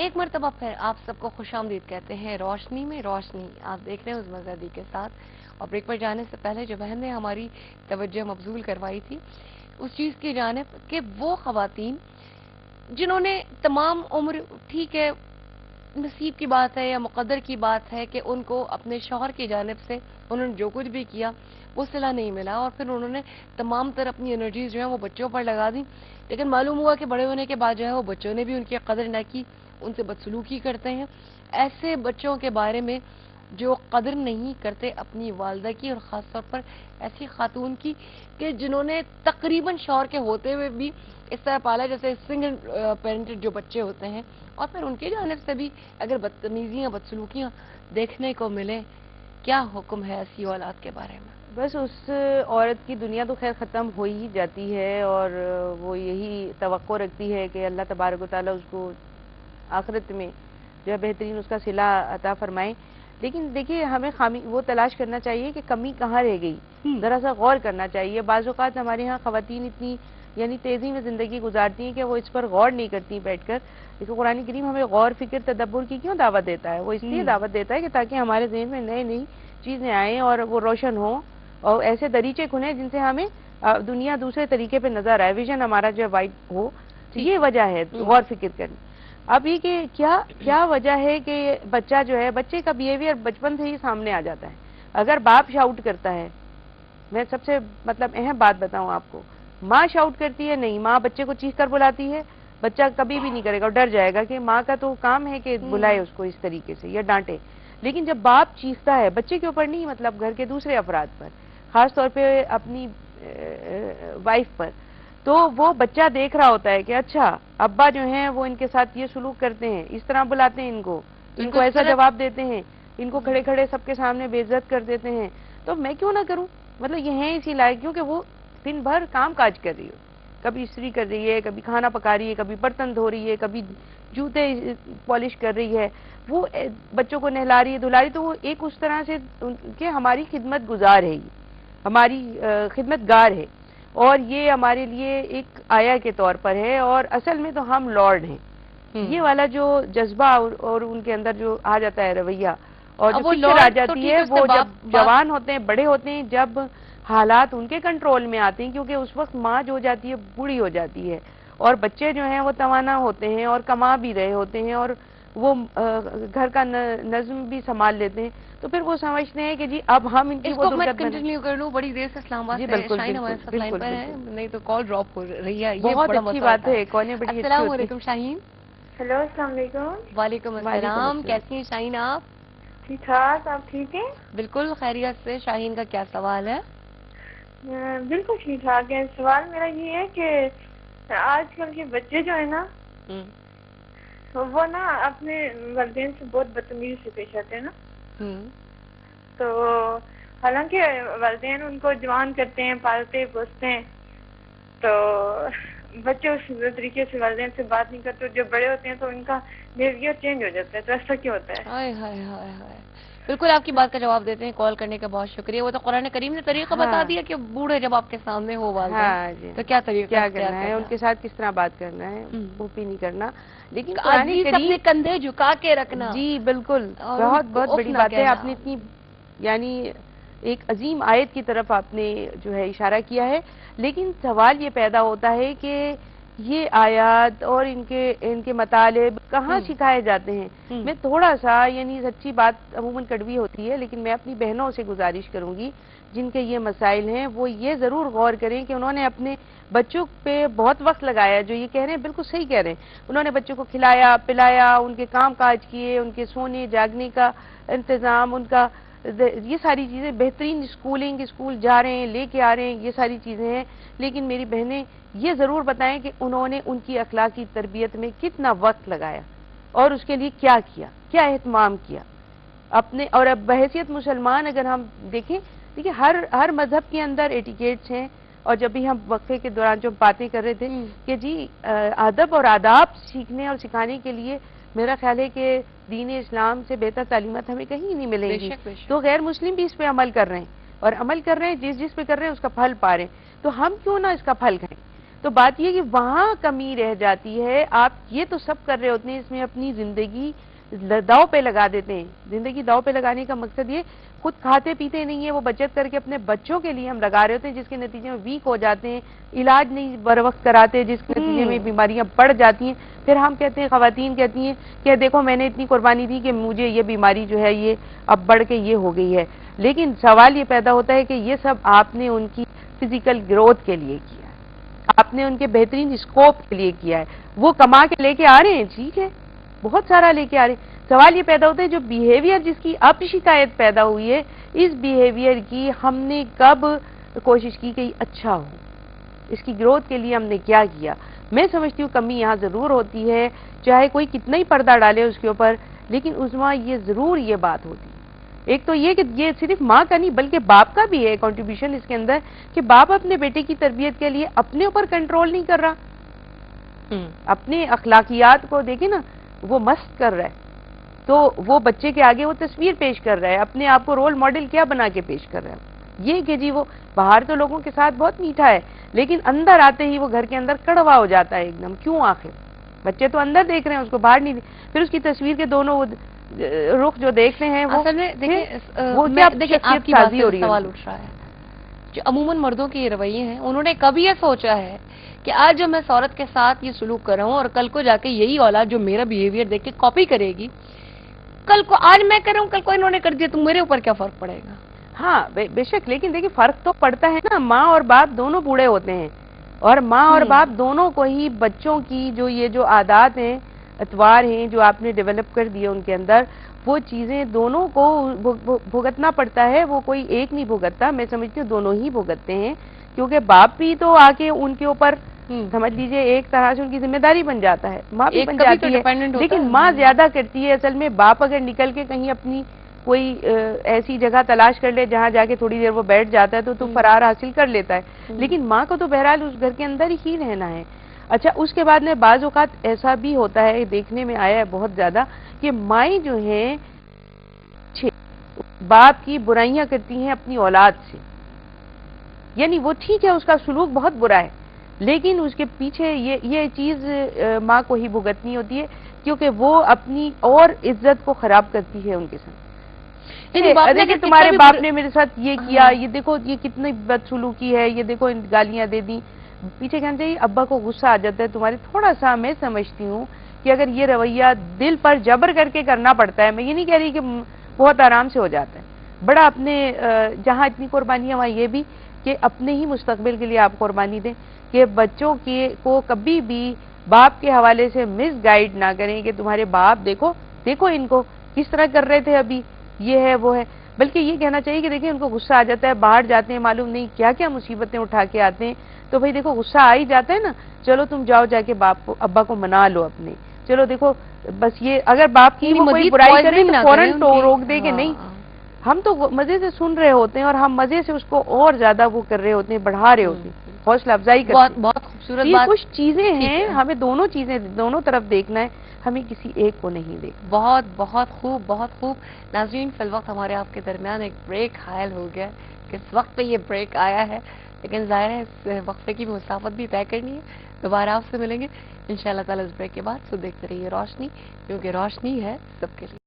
ایک مرتبہ پھر آپ سب کو خوش آمدید کہتے ہیں روشنی میں روشنی. آپ دیکھ رہے ہیں عظمیٰ زیدی کے ساتھ. اور بریک پر جانے سے پہلے جو بہن نے ہماری توجہ مبذول کروائی تھی اس چیز کی جانب کہ وہ خواتین جنہوں نے تمام عمر، ٹھیک ہے نصیب کی بات ہے یا مقدر کی بات ہے کہ ان کو اپنے شوہر کی جانب سے انہوں نے جو کچھ بھی کیا وہ صلہ نہیں ملا، اور پھر انہوں نے تمام تر اپنی انرجیز جو ہیں وہ بچوں پر لگا دی. لیکن معلوم ہوا کہ بڑے ہونے کے بعد جو ہے وہ بچوں نے بھی ان کی قدر نہ کی، ان سے بدسلوکی کرتے ہیں. ایسے بچوں کے بارے میں جو قدر نہیں کرتے اپنی والدہ کی، اور خاص طور پر ایسی خاتون کی کہ جنہوں نے تقریباً شوہر کے ہوتے ہوئے بھی اس طرح پالا جیسے سنگل پیرنٹڈ جو بچے ہوتے ہیں، اور پھر ان کی جانب سے بھی اگر بدتمیزیاں بدسلوکیاں دیکھنے کو ملے، کیا حکم ہے ایسی اولاد کے بارے میں؟ بس اس عورت کی دنیا تو خیر ختم ہو ہی جاتی ہے، اور وہ یہی توقع رکھتی ہے کہ اللہ تبارک و تعالیٰ اس کو آخرت میں جو ہے بہترین اس کا صلہ عطا فرمائے. لیکن دیکھیے ہمیں خامی وہ تلاش کرنا چاہیے کہ کمی کہاں رہ گئی، ذرا سا غور کرنا چاہیے. بعض اوقات ہمارے ہاں خواتین اتنی یعنی تیزی میں زندگی گزارتی ہیں کہ وہ اس پر غور نہیں کرتی بیٹھ کر. لیکن قرآن کریم ہمیں غور فکر تدبر کی کیوں دعوت دیتا ہے؟ وہ اس لیے دعوت دیتا ہے کہ تاکہ ہمارے ذہن میں نئی نئی چیزیں آئیں اور وہ روشن ہوں، اور ایسے دریچے کھلیں جن سے ہمیں دنیا دوسرے طریقے پہ نظر آئے، ویژن ہمارا جو وائڈ ہو. یہ وجہ ہے غور فکر کرنی. اب یہ کہ کیا وجہ ہے کہ بچہ جو ہے، بچے کا بیہیویئر بچپن سے ہی سامنے آ جاتا ہے. اگر باپ شاؤٹ کرتا ہے، میں سب سے اہم بات بتاؤں آپ کو، ماں شاؤٹ کرتی ہے نہیں، ماں بچے کو چیخ کر بلاتی ہے، بچہ کبھی بھی نہیں کرے گا اور ڈر جائے گا کہ ماں کا تو کام ہے کہ بلائے اس کو اس طریقے سے یا ڈانٹے. لیکن جب باپ چیختا ہے بچے کے اوپر نہیں، مطلب گھر کے دوسرے افراد پر، خاص طور پہ اپنی وائف پر، تو وہ بچہ دیکھ رہا ہوتا ہے کہ اچھا ابا جو ہیں وہ ان کے ساتھ یہ سلوک کرتے ہیں، اس طرح بلاتے ہیں ان کو ایسا جواب دیتے ہیں، ان کو کھڑے کھڑے سب کے سامنے بے عزت کر دیتے ہیں، تو میں کیوں نہ کروں. مطلب یہ ہیں اسی لائق کیونکہ وہ دن بھر کام کاج کر رہی ہو، کبھی استری کر رہی ہے، کبھی کھانا پکا رہی ہے، کبھی برتن دھو رہی ہے، کبھی جوتے پالش کر رہی ہے، وہ بچوں کو نہلا رہی ہے دھلا رہی، تو وہ ایک اس طرح سے کہ ہماری خدمت گزار ہے، ہماری خدمت گار ہے، اور یہ ہمارے لیے ایک آیا کے طور پر ہے، اور اصل میں تو ہم لارڈ ہیں. یہ والا جو جذبہ اور ان کے اندر جو آ جاتا ہے رویہ، اور جو فکر آ جاتی ہے، وہ جب جوان ہوتے ہیں، بڑے ہوتے ہیں، جب حالات ان کے کنٹرول میں آتے ہیں، کیونکہ اس وقت ماں جو ہو جاتی ہے بوڑھی ہو جاتی ہے، اور بچے جو ہیں وہ توانا ہوتے ہیں اور کما بھی رہے ہوتے ہیں، اور وہ گھر کا نظم بھی سنبھال لیتے ہیں، تو پھر وہ سمجھتے ہیں کہ جی اب ہم ان کی وہ میں کنٹینیو کر لوں. بڑی دیر سے اسلام آباد سے شاہین ہمارے ساتھ لائن پر ہے، نہیں تو کال ڈراپ ہو رہی ہے. یہ بہت بڑا اچھی مسئلہ بات ہے. کالیں بڑی اچھی ہوتی ہیں. السلام علیکم شاہین. ہیلو السلام علیکم. وعلیکم السلام. کیسی ہیں شاہین آپ؟ ٹھیک ٹھاک، آپ ٹھیک ہیں؟ بالکل خیریت سے. شاہین کا کیا سوال ہے؟ بالکل ٹھیک ٹھاک ہے. سوال میرا یہ ہے کہ آج کل کے بچے جو ہے نا وہ نا اپنے والدین سے بہت بدتمیزی سے پیش آتے ہیں نا. تو حالانکہ والدین ان کو جوان کرتے ہیں، پالتے پوستے ہیں، تو بچے اس طریقے سے والدین سے بات نہیں کرتے. جب بڑے ہوتے ہیں تو ان کا بیہیویئر چینج ہو جاتا ہے. تو ایسا کیوں ہوتا ہے؟ ہائے ہائے ہائے ہائے. بالکل آپ کی بات کا جواب دیتے ہیں. کال کرنے کا بہت شکریہ. وہ تو قرآن کریم نے طریقہ بتا دیا کہ بوڑھے جب آپ کے سامنے ہو والدین تو کیا طریقہ کیا کرنا ہے، ان کے ساتھ کس طرح بات کرنا ہے، اوپی نہیں کرنا. لیکن قرآن کریم اپنے کندھے جھکا کے رکھنا. جی بالکل، بہت بڑی بات ہے. آپ نے اتنی یعنی ایک عظیم آیت کی طرف آپ نے جو ہے اشارہ کیا ہے. لیکن سوال یہ پیدا ہوتا ہے کہ یہ آیات اور ان کے مطالب کہاں سکھائے جاتے ہیں؟ میں تھوڑا سا یعنی سچی بات عموماً کڑوی ہوتی ہے، لیکن میں اپنی بہنوں سے گزارش کروں گی جن کے یہ مسائل ہیں، وہ یہ ضرور غور کریں کہ انہوں نے اپنے بچوں پہ بہت وقت لگایا. جو یہ کہہ رہے ہیں بالکل صحیح کہہ رہے ہیں. انہوں نے بچوں کو کھلایا پلایا، ان کے کام کاج کیے، ان کے سونے جاگنے کا انتظام، ان کا یہ ساری چیزیں، بہترین اسکول جا رہے ہیں، لے کے آ رہے ہیں، یہ ساری چیزیں ہیں. لیکن میری بہنیں یہ ضرور بتائیں کہ انہوں نے ان کی اخلاقی تربیت میں کتنا وقت لگایا اور اس کے لیے کیا کیا، کیا اہتمام کیا اپنے. اور اب بحیثیت مسلمان اگر ہم دیکھیں ہر مذہب کے اندر ایٹیکیٹس ہیں. اور جب بھی ہم وقفے کے دوران جو باتیں کر رہے تھے کہ جی ادب اور آداب سیکھنے اور سکھانے کے لیے میرا خیال ہے کہ دین اسلام سے بہتر تعلیمات ہمیں کہیں نہیں ملیں گی. تو غیر مسلم بھی اس پہ عمل کر رہے ہیں، اور عمل کر رہے ہیں، جس پہ کر رہے ہیں اس کا پھل پا رہے ہیں. تو ہم کیوں نہ اس کا پھل کھائیں؟ تو بات یہ کہ وہاں کمی رہ جاتی ہے. آپ یہ تو سب کر رہے ہوتے ہیں, اس میں اپنی زندگی داؤ پہ لگا دیتے ہیں. زندگی داؤ پہ لگانے کا مقصد یہ خود کھاتے پیتے نہیں ہیں, وہ بچت کر کے اپنے بچوں کے لیے ہم لگا رہے ہوتے ہیں, جس کے نتیجے میں ویک ہو جاتے ہیں, علاج نہیں بر وقت کراتے, جس کے نتیجے میں بیماریاں بڑھ جاتی ہیں. پھر ہم کہتے ہیں, خواتین کہتی ہیں کہ دیکھو میں نے اتنی قربانی دی کہ مجھے یہ بیماری جو ہے یہ اب بڑھ کے یہ ہو گئی ہے. لیکن سوال یہ پیدا ہوتا ہے کہ یہ سب آپ نے ان کی فزیکل گروتھ کے لیے کیا ہے, آپ نے ان کے بہترین اسکوپ کے لیے کیا ہے. وہ کما کے لے کے آ رہے ہیں, ٹھیک ہے, بہت سارا لے کے آ رہے ہیں. سوال یہ پیدا ہوتا ہے جو بیہیویئر جس کی اب شکایت پیدا ہوئی ہے, اس بیہیویئر کی ہم نے کب کوشش کی کہ یہ اچھا ہو, اس کی گروتھ کے لیے ہم نے کیا کیا. میں سمجھتی ہوں کمی یہاں ضرور ہوتی ہے, چاہے کوئی کتنا ہی پردہ ڈالے اس کے اوپر, لیکن اس میں یہ ضرور یہ بات ہوتی ہے. ایک تو یہ کہ یہ صرف ماں کا نہیں بلکہ باپ کا بھی ہے کنٹریبیوشن اس کے اندر, کہ باپ اپنے بیٹے کی تربیت کے لیے اپنے اوپر کنٹرول نہیں کر رہا, اپنے اخلاقیات کو دیکھیں نا, وہ مست کر رہا ہے. تو وہ بچے کے آگے وہ تصویر پیش کر رہا ہے, اپنے آپ کو رول ماڈل کیا بنا کے پیش کر رہا ہے. یہ کہ جی وہ باہر تو لوگوں کے ساتھ بہت میٹھا ہے, لیکن اندر آتے ہی وہ گھر کے اندر کڑوا ہو جاتا ہے ایک دم. کیوں؟ آخر بچے تو اندر دیکھ رہے ہیں, اس کو باہر نہیں. پھر اس کی تصویر کے دونوں رخ جو دیکھ رہے ہیں وہ اصل میں دیکھیں آپ کی بات سے سوال اٹھ رہا ہے, جو عموماً مردوں کے یہ رویے ہیں, انہوں نے کبھی یہ سوچا ہے کہ آج جب میں اس عورت کے ساتھ یہ سلوک کر رہا ہوں اور کل کو جا کے یہی اولاد جو میرا بیہیویئر دیکھ کے کاپی کرے گی, کل کو آج میں کر رہا ہوں کل کو انہوں نے کر دیا تو میرے اوپر کیا فرق پڑے گا؟ ہاں بے شک, لیکن دیکھیں فرق تو پڑتا ہے نا. ماں اور باپ دونوں بوڑھے ہوتے ہیں, اور ماں اور باپ دونوں کو ہی بچوں کی جو عادات ہیں, اطوار ہیں جو آپ نے ڈیولپ کر دیے ان کے اندر, وہ چیزیں دونوں کو بھگتنا پڑتا ہے. وہ کوئی ایک نہیں بھگتتا, میں سمجھتی ہوں دونوں ہی بھگتتے ہیں, کیونکہ باپ بھی تو آ کے ان کے اوپر سمجھ لیجئے ایک طرح سے ان کی ذمہ داری بن جاتا ہے, ماں بھی بن جاتی ہے, لیکن ماں زیادہ کرتی ہے. اصل میں باپ اگر نکل کے کہیں اپنی کوئی ایسی جگہ تلاش کر لے جہاں جا کے تھوڑی دیر وہ بیٹھ جاتا ہے تو فرار حاصل کر لیتا ہے, لیکن ماں کو تو بہرحال اس گھر کے اندر ہی رہنا ہے. اچھا, اس کے بعد میں بعض اوقات ایسا بھی ہوتا ہے, دیکھنے میں آیا ہے بہت زیادہ, کہ مائیں جو ہیں باپ کی برائیاں کرتی ہیں اپنی اولاد سے. یعنی وہ ٹھیک ہے, اس کا سلوک بہت برا ہے, لیکن اس کے پیچھے یہ چیز ماں کو ہی بھگتنی ہوتی ہے, کیونکہ وہ اپنی اور عزت کو خراب کرتی ہے ان کے ساتھ. دیکھیں تمہارے باپ نے میرے ساتھ یہ کیا, یہ دیکھو یہ کتنی بدسلوکی ہے, یہ دیکھو گالیاں دے دی. پیچھے کہنا چاہیے ابا کو غصہ آ جاتا ہے تمہارے تھوڑا سا. میں سمجھتی ہوں کہ اگر یہ رویہ دل پر جبر کر کے کرنا پڑتا ہے, میں یہ نہیں کہہ رہی کہ بہت آرام سے ہو جاتا ہے, بڑا اپنے جہاں اتنی قربانیاں وہاں یہ بھی کہ اپنے ہی مستقبل کے لیے آپ قربانی دیں, کہ بچوں کو کبھی بھی باپ کے حوالے سے مس گائیڈ نہ کریں کہ تمہارے باپ دیکھو ان کو کس طرح کر رہے تھے ابھی, یہ ہے وہ ہے. بلکہ یہ کہنا چاہیے کہ دیکھیں ان کو غصہ آ جاتا ہے, باہر جاتے ہیں معلوم نہیں کیا کیا مصیبتیں اٹھا کے آتے ہیں, تو بھئی دیکھو غصہ آ ہی جاتا ہے نا, چلو تم جاؤ جا کے باپ کو ابا کو منا لو اپنے. چلو دیکھو بس یہ اگر باپ کی کوئی برائی کرے تو فوراً روک دے کہ نہیں, ہم تو مزے سے سن رہے ہوتے ہیں اور ہم مزے سے اس کو اور زیادہ وہ کر رہے ہوتے ہیں, بڑھا رہے ہوتے ہیں, حوصلہ افزائی کرتے ہیں. بہت خوبصورت یہ بات. کچھ چیزیں ہیں, ہمیں دونوں چیزیں دونوں طرف دیکھنا ہے, ہمیں کسی ایک کو نہیں دیکھنا. بہت بہت خوب, بہت خوب. ناظرین, فی الوقت ہمارے آپ کے درمیان ایک بریک حائل ہو گیا, کس وقت پہ یہ بریک آیا ہے, لیکن ظاہر ہے اس وقفے کی مسافت بھی طے کرنی ہے. دوبارہ آپ سے ملیں گے انشاءاللہ تعالی اس بریک کے بعد. سو دیکھتے رہیے روشنی, کیونکہ روشنی ہے سب کے لیے.